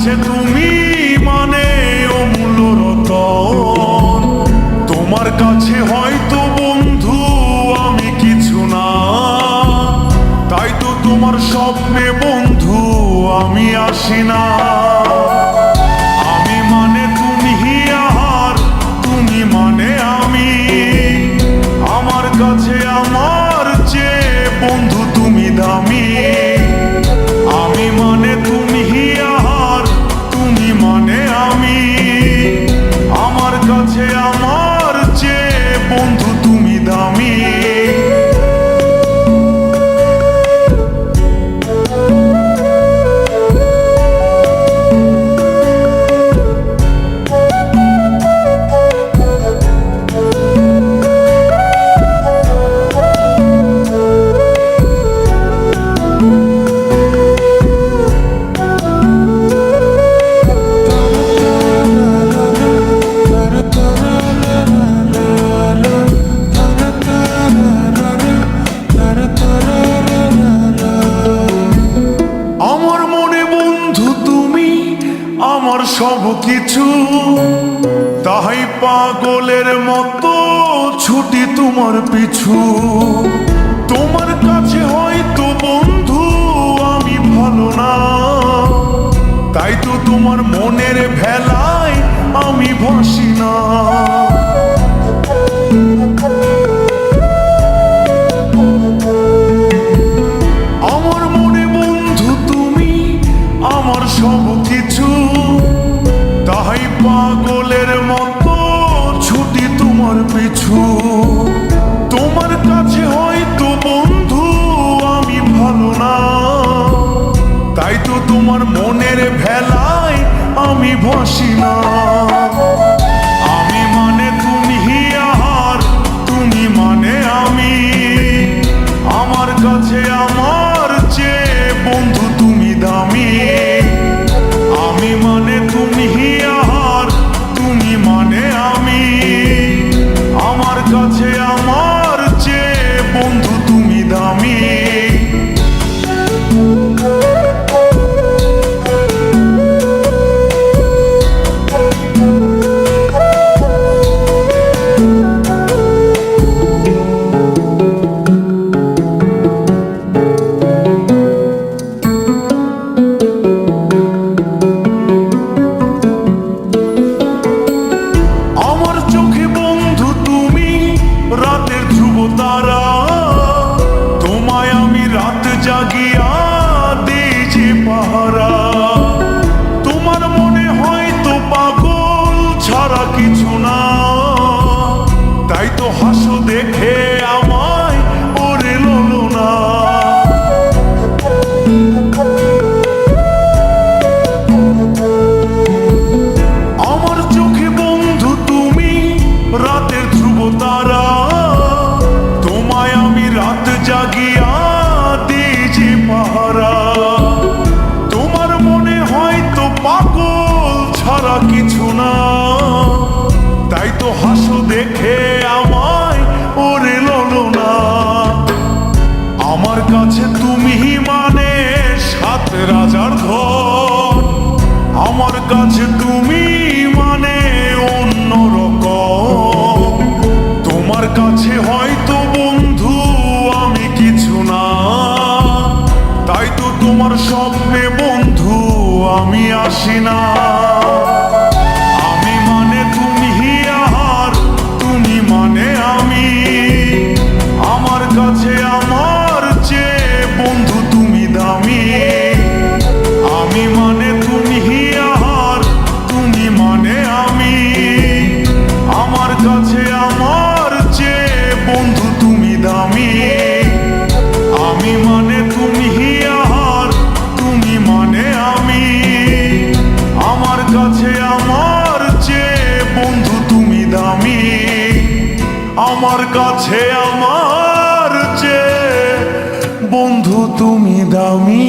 কাছে তুমি মানে অমূল্য রতন। তোমার কাছে হয়তো বন্ধু আমি কিছু না, তাই তো তোমার স্বপ্নে বন্ধু আমি আসি না। আমি মানে তুমি আর তুমি মানে আমি, আমার কাছে আমার চেয়ে বন্ধু তুমি দামি। আমি মানে তুমি আর তুমি মানে আমি, আমার কাছে আমার চেয়ে বন্ধু তুমি দামি। আমার সব কিছু, তাই পাগলের মতো ছুটি তোমার পিছু। তোমার কাছে হয়তো বন্ধু আমি ভালো না, তাই তো তোমার মনের ভেলায় আমি ভাসি না। আমার মনে বন্ধু তুমি আমার সব কিছু, তাই পাগলের মতো ছুটি তোমার পিছু। তোমার কাছে হয়তো বন্ধু আমি ভালো না, তাই তো তোমার মনের ভেলায় আমি ভাসি না। আমি মানে তুমি আর তুমি মানে আমি, আমার কাছে আমার চেয়ে বন্ধু তুমি দামি। আমি মানে তুমি আর তুমি মানে আমি, আমার কাছে আমার চেয়ে বন্ধু তুমি দামি। রাতের ধ্রুব তারা, তোমায় আমি রাত জাগিয়া দিই যে পাহারা। তোমার মনে হয়তো পাগল ছাড়া কিছু না, তাই তো হাসো দেখে আমায় ওরে লোলো না। আমার চোখে বন্ধু তুমি রাতের ধ্রুব তারা, তোমায় আমি রাত জাগিয়া দিই যে পাহারা। তোমার মনে হয়তো পাগল ছাড়া কিছু না, তাই তো হাসো দেখে আমায় ওরে লোলো না। আমার কাছে তুমি মানে সাত রাজার ধন, আমার কাছে তুমি মানে অন্যরকম। তোমার কাছে হয়তো বন্ধু আমি কিছু না, তাই তো তোমার স্বপ্নে বন্ধু আমি আসি না। আমি মানে তুমি আর তুমি মানে আমি, আমার কাছে আমার চেয়ে বন্ধু তুমি দামি। আমি মানে তুমি আর তুমি মানে আমি, আমার কাছে আমার চেয়ে বন্ধু তুমি দামি। আমি মানে তুমি আর তুমি মানে আমি, আমার কাছে আমার চেয়ে বন্ধু তুমি দামি। আমার কাছে আমার চেয়ে বন্ধু তুমি দামি।